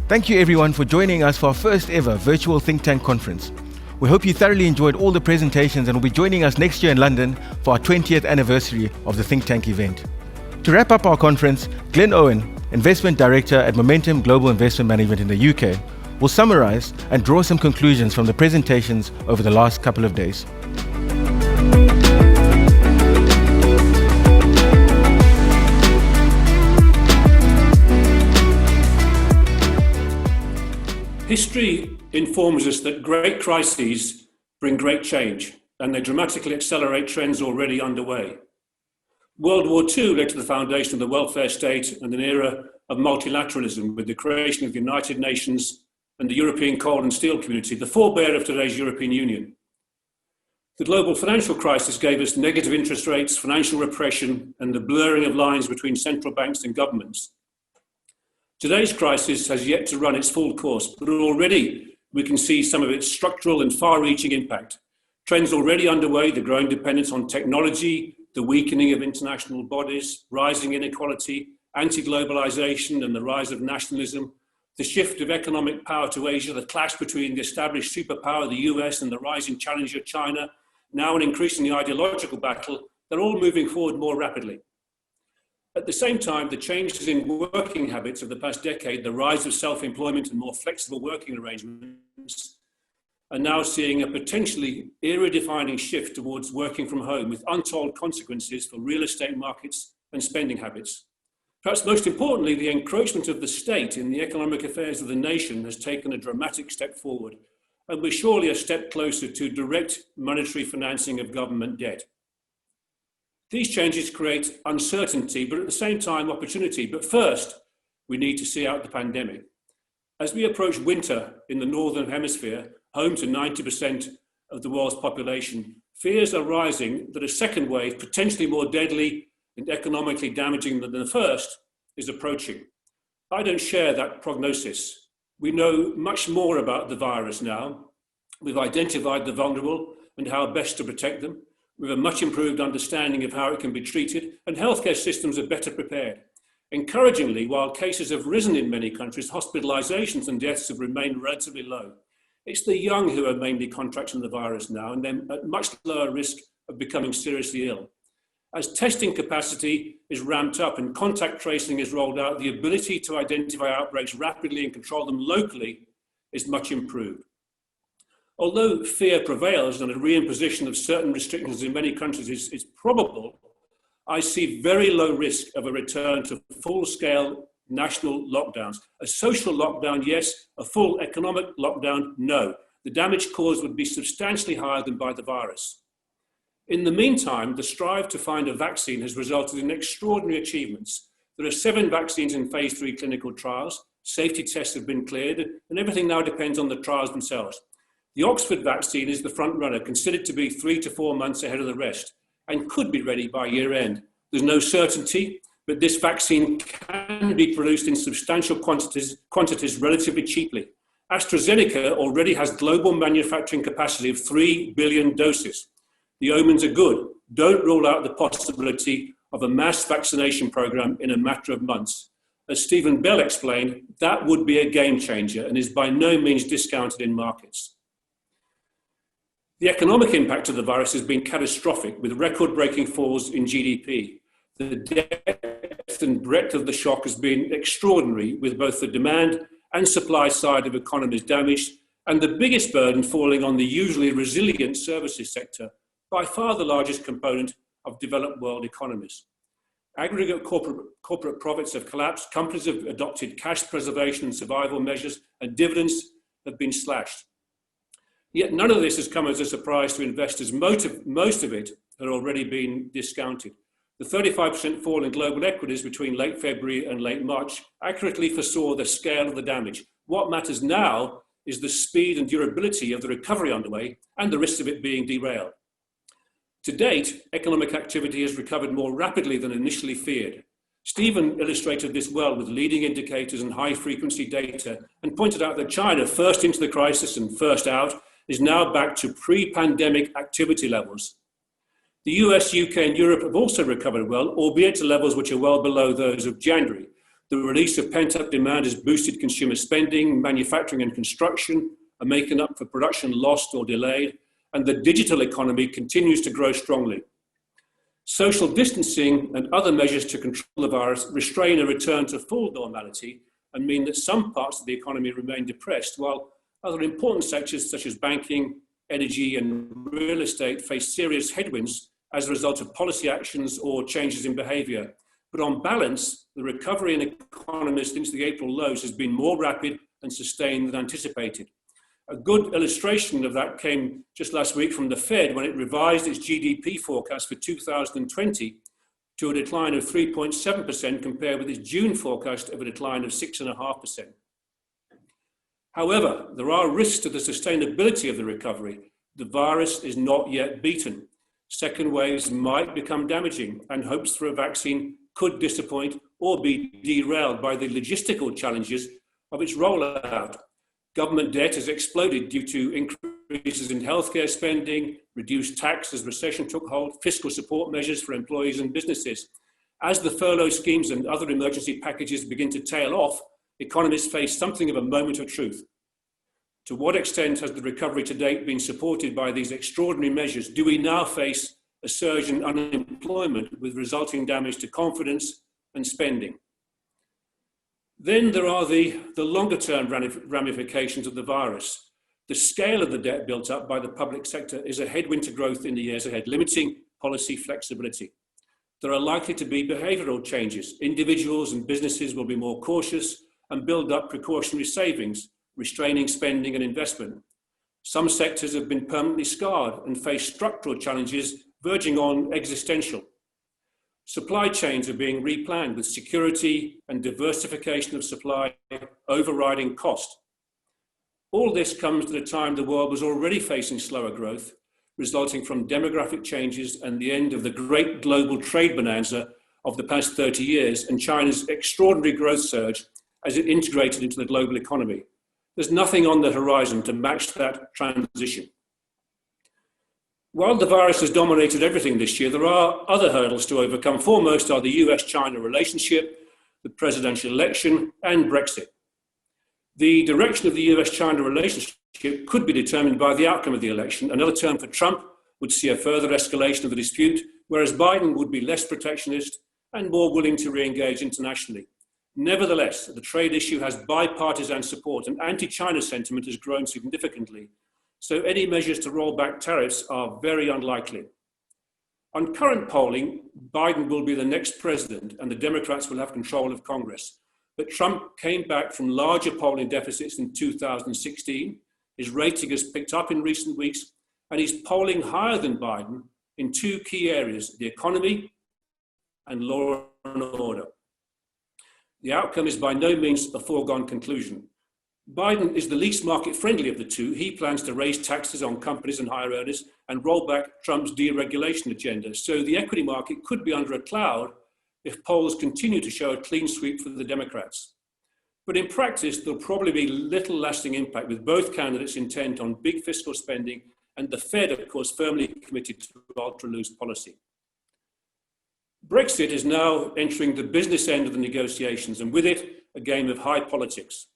Thank you everyone for joining us for our first ever virtual think tank conference. We hope you thoroughly enjoyed all the presentations and will be joining us next year in London for our 20th anniversary of the think tank event. To wrap up our conference, Glyn Owen, Investment Director at Momentum Global Investment Management in the UK, will summarize and draw some conclusions from the presentations over the last couple of days. History informs us that great crises bring great change, and they dramatically accelerate trends already underway. World War II led to the foundation of the welfare state and an era of multilateralism with the creation of the United Nations and the European Coal and Steel Community, the forebear of today's European Union. The global financial crisis gave us negative interest rates, financial repression, and the blurring of lines between central banks and governments. Today's crisis has yet to run its full course, but already we can see some of its structural and far-reaching impact. Trends already underway, the growing dependence on technology, the weakening of international bodies, rising inequality, anti-globalization and the rise of nationalism, the shift of economic power to Asia, the clash between the established superpower, the US, and the rising challenger, China, now an increasingly ideological battle, they're all moving forward more rapidly. At the same time, the changes in working habits of the past decade, the rise of self-employment and more flexible working arrangements, are now seeing a potentially era-defining shift towards working from home with untold consequences for real estate markets and spending habits. Perhaps most importantly, the encroachment of the state in the economic affairs of the nation has taken a dramatic step forward, and we're surely a step closer to direct monetary financing of government debt. These changes create uncertainty, but at the same time, opportunity. But first, we need to see out the pandemic. As we approach winter in the Northern Hemisphere, home to 90% of the world's population, fears are rising that a second wave, potentially more deadly and economically damaging than the first, is approaching. I don't share that prognosis. We know much more about the virus now. We've identified the vulnerable and how best to protect them. We have a much improved understanding of how it can be treated, and healthcare systems are better prepared. Encouragingly, while cases have risen in many countries, hospitalizations and deaths have remained relatively low. It's the young who are mainly contracting the virus now, and they're at much lower risk of becoming seriously ill. As testing capacity is ramped up and contact tracing is rolled out, the ability to identify outbreaks rapidly and control them locally is much improved. Although fear prevails and a reimposition of certain restrictions in many countries is probable, I see very low risk of a return to full-scale national lockdowns. A social lockdown, yes. A full economic lockdown, no. The damage caused would be substantially higher than by the virus. In the meantime, the strive to find a vaccine has resulted in extraordinary achievements. There are 7 vaccines in phase 3 clinical trials, safety tests have been cleared, and everything now depends on the trials themselves. The Oxford vaccine is the front runner, considered to be 3 to 4 months ahead of the rest, and could be ready by year end. There's no certainty, but this vaccine can be produced in substantial quantities relatively cheaply. AstraZeneca already has global manufacturing capacity of 3 billion doses. The omens are good. Don't rule out the possibility of a mass vaccination program in a matter of months. As Stephen Bell explained, that would be a game changer and is by no means discounted in markets. The economic impact of the virus has been catastrophic, with record-breaking falls in GDP. The depth and breadth of the shock has been extraordinary, with both the demand and supply side of economies damaged, and the biggest burden falling on the usually resilient services sector, by far the largest component of developed world economies. Aggregate corporate profits have collapsed, companies have adopted cash preservation and survival measures, and dividends have been slashed. Yet none of this has come as a surprise to investors. Most of it had already been discounted. The 35% fall in global equities between late February and late March accurately foresaw the scale of the damage. What matters now is the speed and durability of the recovery underway and the risk of it being derailed. To date, economic activity has recovered more rapidly than initially feared. Stephen illustrated this well with leading indicators and high-frequency data and pointed out that China, first into the crisis and first out, is now back to pre-pandemic activity levels. The US, UK and Europe have also recovered well, albeit to levels which are well below those of January. The release of pent-up demand has boosted consumer spending, manufacturing and construction are making up for production lost or delayed, and the digital economy continues to grow strongly. Social distancing and other measures to control the virus restrain a return to full normality and mean that some parts of the economy remain depressed, while other important sectors such as banking, energy and real estate face serious headwinds as a result of policy actions or changes in behaviour. But on balance, the recovery in economies since the April lows has been more rapid and sustained than anticipated. A good illustration of that came just last week from the Fed when it revised its GDP forecast for 2020 to a decline of 3.7% compared with its June forecast of a decline of 6.5%. However, there are risks to the sustainability of the recovery. The virus is not yet beaten. Second waves might become damaging, and hopes for a vaccine could disappoint or be derailed by the logistical challenges of its rollout. Government debt has exploded due to increases in healthcare spending, reduced tax as recession took hold, fiscal support measures for employees and businesses. As the furlough schemes and other emergency packages begin to tail off, economists face something of a moment of truth. To what extent has the recovery to date been supported by these extraordinary measures? Do we now face a surge in unemployment with resulting damage to confidence and spending? Then there are the longer-term ramifications of the virus. The scale of the debt built up by the public sector is a headwind to growth in the years ahead, limiting policy flexibility. There are likely to be behavioural changes. Individuals and businesses will be more cautious and build up precautionary savings, restraining spending and investment. Some sectors have been permanently scarred and face structural challenges verging on existential. Supply chains are being replanned with security and diversification of supply overriding cost. All this comes at a time the world was already facing slower growth, resulting from demographic changes and the end of the great global trade bonanza of the past 30 years and China's extraordinary growth surge as it integrated into the global economy. There's nothing on the horizon to match that transition. While the virus has dominated everything this year, there are other hurdles to overcome. Foremost are the US-China relationship, the presidential election, and Brexit. The direction of the US-China relationship could be determined by the outcome of the election. Another term for Trump would see a further escalation of the dispute, whereas Biden would be less protectionist and more willing to re-engage internationally. Nevertheless, the trade issue has bipartisan support and anti-China sentiment has grown significantly. So any measures to roll back tariffs are very unlikely. On current polling, Biden will be the next president and the Democrats will have control of Congress. But Trump came back from larger polling deficits in 2016. His rating has picked up in recent weeks and he's polling higher than Biden in two key areas, the economy and law and order. The outcome is by no means a foregone conclusion. Biden is the least market-friendly of the two. He plans to raise taxes on companies and higher earners and roll back Trump's deregulation agenda. So the equity market could be under a cloud if polls continue to show a clean sweep for the Democrats. But in practice, there'll probably be little lasting impact with both candidates intent on big fiscal spending and the Fed, of course, firmly committed to ultra-loose policy. Brexit is now entering the business end of the negotiations and with it, a game of high politics.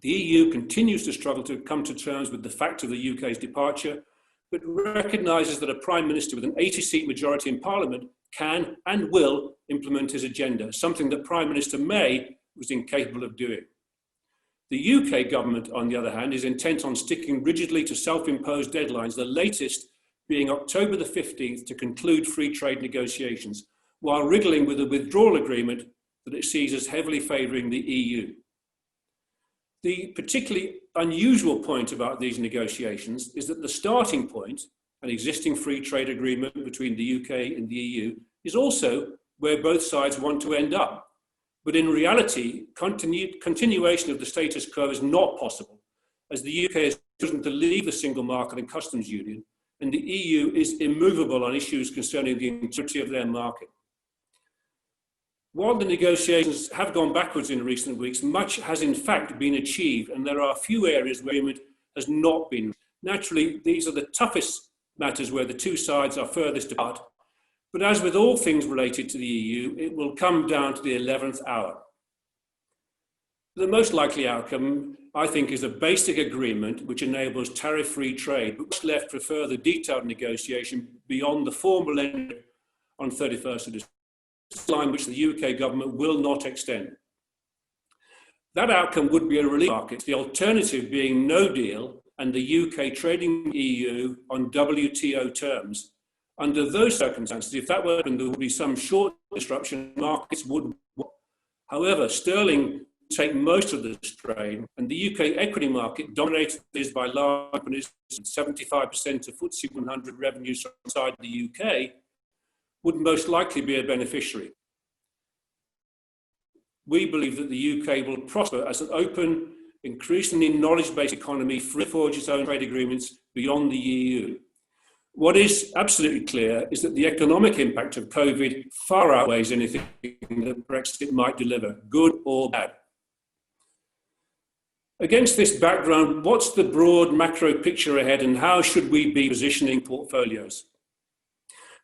The EU continues to struggle to come to terms with the fact of the UK's departure, but recognises that a Prime Minister with an 80-seat majority in Parliament can and will implement his agenda, something that Prime Minister May was incapable of doing. The UK government, on the other hand, is intent on sticking rigidly to self-imposed deadlines, the latest being October the 15th to conclude free trade negotiations, while wriggling with a withdrawal agreement that it sees as heavily favouring the EU. The particularly unusual point about these negotiations is that the starting point, an existing free trade agreement between the UK and the EU, is also where both sides want to end up. But in reality, continuation of the status quo is not possible, as the UK has chosen to leave the single market and customs union, and the EU is immovable on issues concerning the integrity of their market. While the negotiations have gone backwards in recent weeks, much has in fact been achieved, and there are a few areas where agreement has not been. Naturally, these are the toughest matters where the two sides are furthest apart. But as with all things related to the EU, it will come down to the 11th hour. The most likely outcome, I think, is a basic agreement which enables tariff-free trade, but what's left for further detailed negotiation beyond the formal end on 31st of December, line which the UK government will not extend. That outcome would be a relief market, the alternative being no deal and the UK trading the EU on WTO terms. Under those circumstances, if that were to happen, there would be some short disruption, markets would. However, sterling take most of the strain, and the UK equity market, dominated by large companies, 75% of FTSE 100 revenues outside the UK, would most likely be a beneficiary. We believe that the UK will prosper as an open, increasingly knowledge-based economy, free to forge its own trade agreements beyond the EU. What is absolutely clear is that the economic impact of COVID far outweighs anything that Brexit might deliver, good or bad. Against this background, what's the broad macro picture ahead and how should we be positioning portfolios?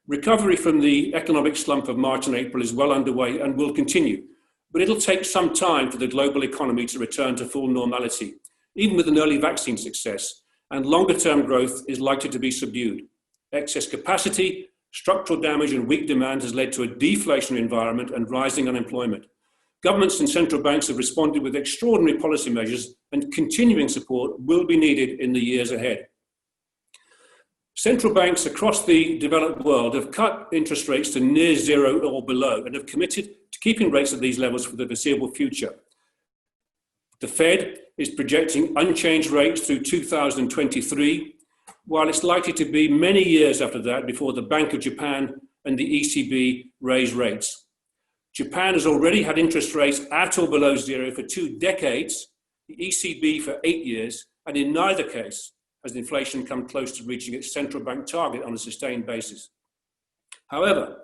Recovery from the economic slump of March and April is well underway and will continue, but it'll take some time for the global economy to return to full normality, even with an early vaccine success, and longer-term growth is likely to be subdued. Excess capacity, structural damage and weak demand has led to a deflationary environment and rising unemployment. Governments and central banks have responded with extraordinary policy measures, and continuing support will be needed in the years ahead. Central banks across the developed world have cut interest rates to near zero or below and have committed to keeping rates at these levels for the foreseeable future. The Fed is projecting unchanged rates through 2023, while it's likely to be many years after that before the Bank of Japan and the ECB raise rates. Japan has already had interest rates at or below zero for 2 decades, the ECB for 8 years, and in neither case has inflation come close to reaching its central bank target on a sustained basis. However,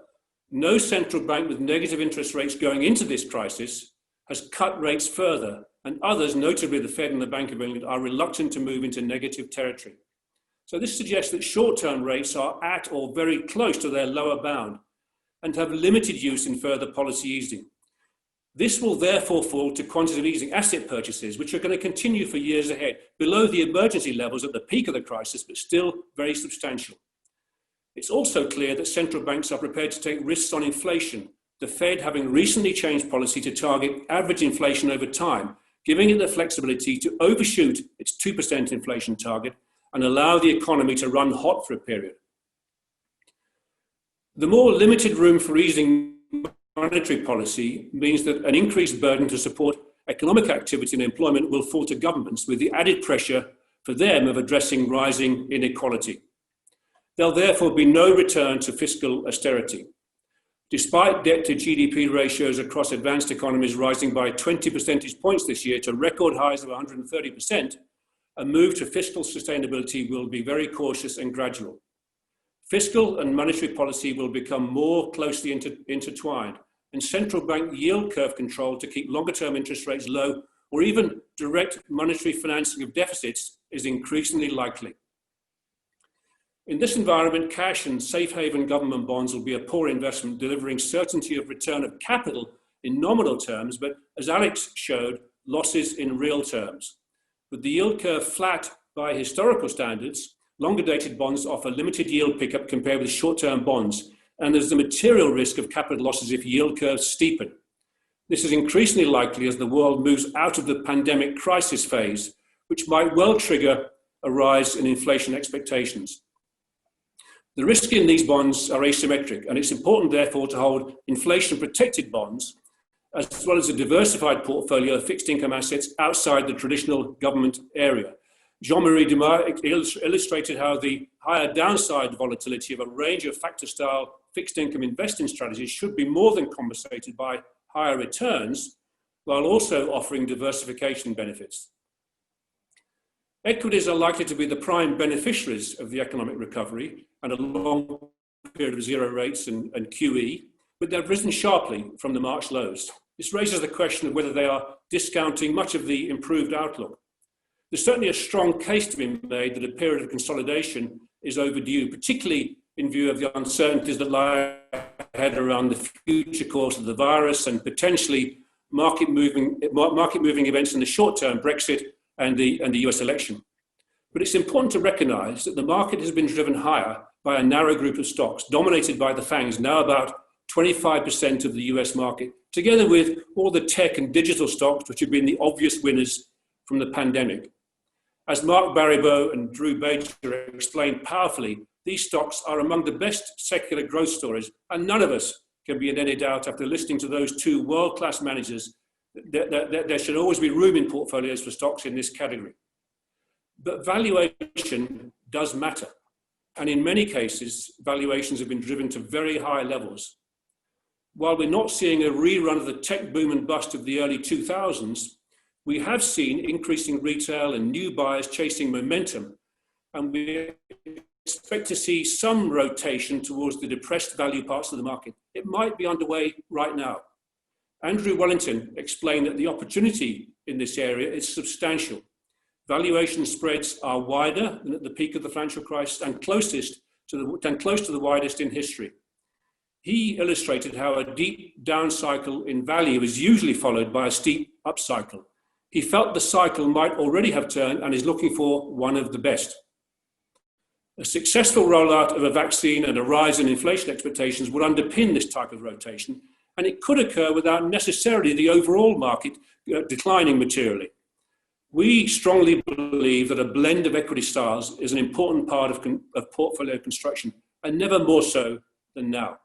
no central bank with negative interest rates going into this crisis has cut rates further, and others, notably the Fed and the Bank of England, are reluctant to move into negative territory. So this suggests that short-term rates are at or very close to their lower bound and have limited use in further policy easing. This will therefore fall to quantitative easing asset purchases, which are going to continue for years ahead, below the emergency levels at the peak of the crisis, but still very substantial. It's also clear that central banks are prepared to take risks on inflation, the Fed having recently changed policy to target average inflation over time, giving it the flexibility to overshoot its 2% inflation target and allow the economy to run hot for a period. The more limited room for easing monetary policy means that an increased burden to support economic activity and employment will fall to governments, with the added pressure for them of addressing rising inequality. There'll therefore be no return to fiscal austerity. Despite debt to GDP ratios across advanced economies rising by 20 percentage points this year to record highs of 130%, a move to fiscal sustainability will be very cautious and gradual. Fiscal and monetary policy will become more closely intertwined, and central bank yield curve control to keep longer-term interest rates low, or even direct monetary financing of deficits, is increasingly likely. In this environment, cash and safe haven government bonds will be a poor investment, delivering certainty of return of capital in nominal terms, but as Alex showed, losses in real terms. With the yield curve flat by historical standards, longer dated bonds offer limited yield pickup compared with short-term bonds, and there's the material risk of capital losses if yield curves steepen. This is increasingly likely as the world moves out of the pandemic crisis phase, which might well trigger a rise in inflation expectations. The risk in these bonds are asymmetric, and it's important, therefore, to hold inflation-protected bonds, as well as a diversified portfolio of fixed income assets outside the traditional government area. Jean-Marie Dumas illustrated how the higher downside volatility of a range of factor-style fixed income investing strategies should be more than compensated by higher returns, while also offering diversification benefits. Equities are likely to be the prime beneficiaries of the economic recovery and a long period of zero rates and QE, but they've risen sharply from the March lows. This raises the question of whether they are discounting much of the improved outlook. There's certainly a strong case to be made that a period of consolidation is overdue, particularly in view of the uncertainties that lie ahead around the future course of the virus and potentially market-moving events in the short term, Brexit and the US election. But it's important to recognise that the market has been driven higher by a narrow group of stocks, dominated by the FANGs, now about 25% of the US market, together with all the tech and digital stocks, which have been the obvious winners from the pandemic. As Mark Baribeau and Drew Baker explained powerfully, these stocks are among the best secular growth stories, and none of us can be in any doubt after listening to those two world-class managers that there should always be room in portfolios for stocks in this category. But valuation does matter. And in many cases, valuations have been driven to very high levels. While we're not seeing a rerun of the tech boom and bust of the early 2000s, we have seen increasing retail and new buyers chasing momentum. And we expect to see some rotation towards the depressed value parts of the market. It might be underway right now. Andrew Wellington explained that the opportunity in this area is substantial. Valuation spreads are wider than at the peak of the financial crisis and close to the widest in history. He illustrated how a deep down cycle in value is usually followed by a steep up cycle. He felt the cycle might already have turned and is looking for one of the best. A successful rollout of a vaccine and a rise in inflation expectations would underpin this type of rotation, and it could occur without necessarily the overall market declining materially. We strongly believe that a blend of equity styles is an important part of portfolio construction, and never more so than now.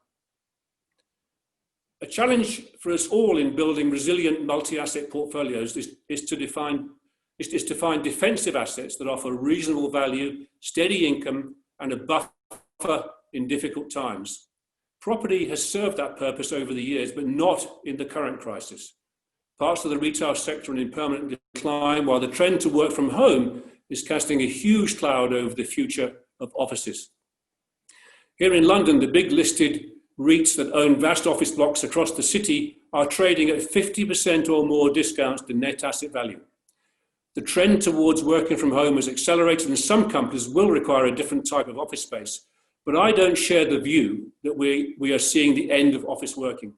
A challenge for us all in building resilient multi-asset portfolios is to find defensive assets that offer reasonable value, steady income, and a buffer in difficult times. Property has served that purpose over the years, but not in the current crisis. Parts of the retail sector are in permanent decline, while the trend to work from home is casting a huge cloud over the future of offices. Here in London, the big listed REITs that own vast office blocks across the city are trading at 50% or more discounts to net asset value. The trend towards working from home has accelerated, and some companies will require a different type of office space. But I don't share the view that we are seeing the end of office working.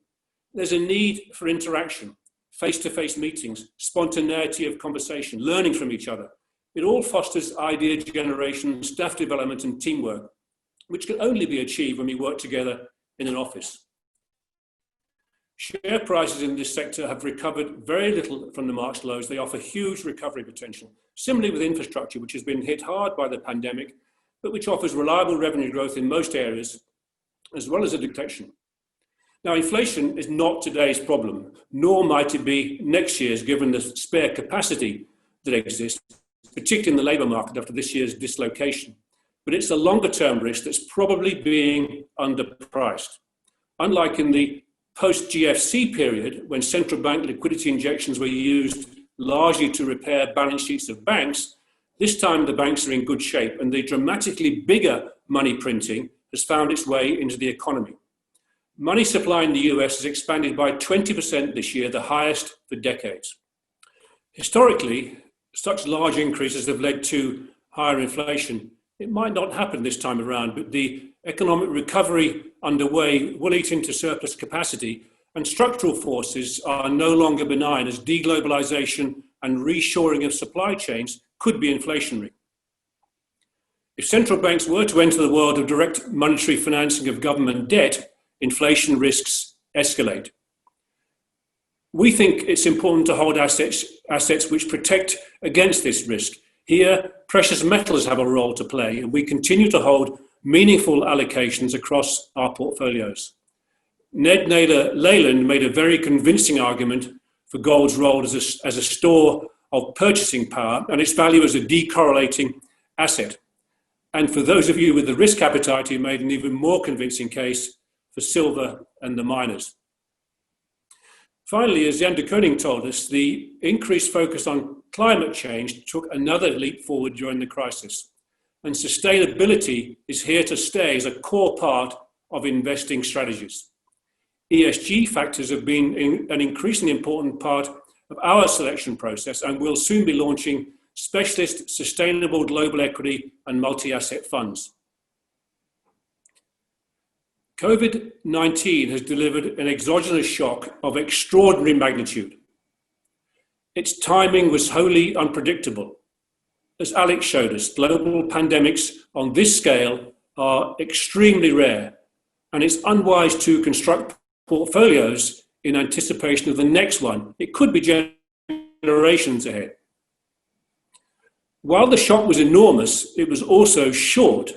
There's a need for interaction, face-to-face meetings, spontaneity of conversation, learning from each other. It all fosters idea generation, staff development, and teamwork, which can only be achieved when we work together in an office. Share prices in this sector have recovered very little from the March lows. They offer huge recovery potential. Similarly with infrastructure, which has been hit hard by the pandemic, but which offers reliable revenue growth in most areas, as well as a protection. Now, inflation is not today's problem, nor might it be next year's, given the spare capacity that exists, particularly in the labour market after this year's dislocation. But it's a longer-term risk that's probably being underpriced. Unlike in the post-GFC period, when central bank liquidity injections were used largely to repair balance sheets of banks, this time the banks are in good shape, and the dramatically bigger money printing has found its way into the economy. Money supply in the US has expanded by 20% this year, the highest for decades. Historically, such large increases have led to higher inflation. It might not happen this time around, but the economic recovery underway will eat into surplus capacity, and structural forces are no longer benign, as deglobalization and reshoring of supply chains could be inflationary. If central banks were to enter the world of direct monetary financing of government debt, inflation risks escalate. We think it's important to hold assets which protect against this risk. Here, precious metals have a role to play, and we continue to hold meaningful allocations across our portfolios. Ned Naylor Leyland made a very convincing argument for gold's role as a store of purchasing power and its value as a decorrelating asset. And for those of you with the risk appetite, he made an even more convincing case for silver and the miners. Finally, as Jan de Koning told us, the increased focus on climate change took another leap forward during the crisis. And sustainability is here to stay as a core part of investing strategies. ESG factors have been an increasingly important part of our selection process, and we'll soon be launching specialist sustainable global equity and multi-asset funds. COVID-19 has delivered an exogenous shock of extraordinary magnitude. its timing was wholly unpredictable. As Alex showed us, global pandemics on this scale are extremely rare, and it's unwise to construct portfolios in anticipation of the next one. It could be generations ahead. While the shock was enormous, it was also short.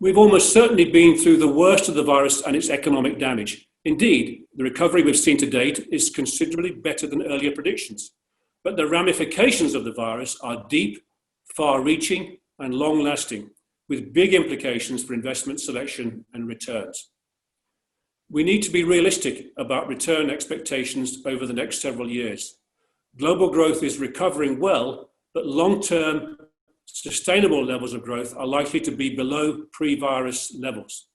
We've almost certainly been through the worst of the virus and its economic damage. Indeed, the recovery we've seen to date is considerably better than earlier predictions. But the ramifications of the virus are deep, far-reaching, and long-lasting, with big implications for investment selection and returns. We need to be realistic about return expectations over the next several years. Global growth is recovering well, but long-term sustainable levels of growth are likely to be below pre-virus levels.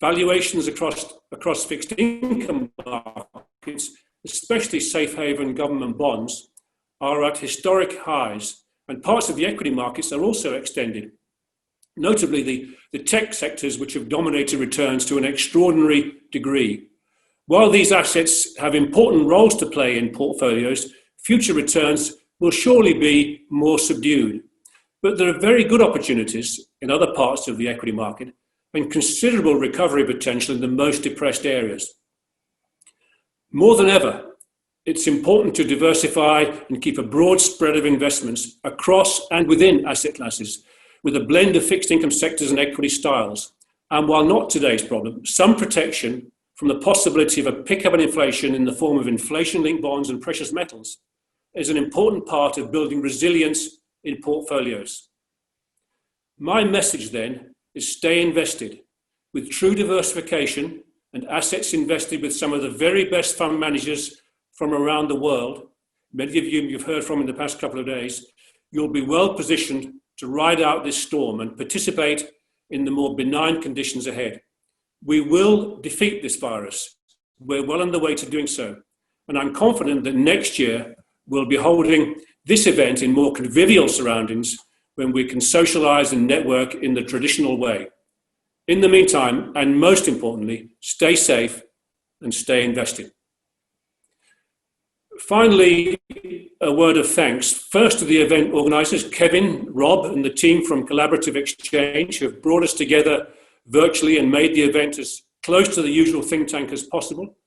Valuations across fixed income markets, especially safe haven government bonds, are at historic highs, and parts of the equity markets are also extended. Notably, the tech sectors, which have dominated returns to an extraordinary degree. While these assets have important roles to play in portfolios, future returns will surely be more subdued. But there are very good opportunities in other parts of the equity market and considerable recovery potential in the most depressed areas. More than ever, it's important to diversify and keep a broad spread of investments across and within asset classes, with a blend of fixed income sectors and equity styles. And while not today's problem, some protection from the possibility of a pickup in inflation in the form of inflation-linked bonds and precious metals is an important part of building resilience in portfolios. My message then is stay invested with true diversification and assets invested with some of the very best fund managers from around the world. Many of you you've heard from in the past couple of days. You'll be well positioned to ride out this storm and participate in the more benign conditions ahead. We will defeat this virus. We're well on the way to doing so. And I'm confident that next year we'll be holding this event in more convivial surroundings when we can socialize and network in the traditional way. In the meantime, and most importantly, stay safe and stay invested. Finally, a word of thanks. First to the event organizers, Kevin, Rob, and the team from Collaborative Exchange, who have brought us together virtually and made the event as close to the usual think tank as possible.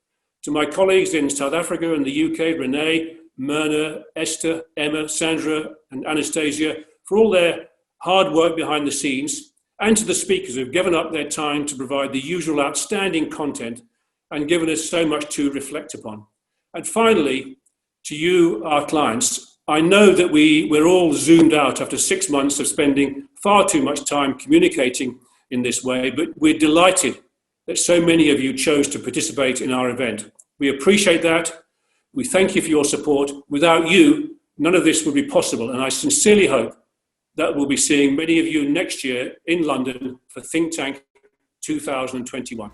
To my colleagues in South Africa and the UK, Renee, Myrna, Esther, Emma, Sandra, and Anastasia, for all their hard work behind the scenes, and to the speakers who have given up their time to provide the usual outstanding content and given us so much to reflect upon. And finally, to you, our clients, I know that we're all zoomed out after 6 months of spending far too much time communicating in this way, but we're delighted that so many of you chose to participate in our event. We appreciate that. We thank you for your support. Without you, none of this would be possible, and I sincerely hope that we'll be seeing many of you next year in London for Think Tank 2021.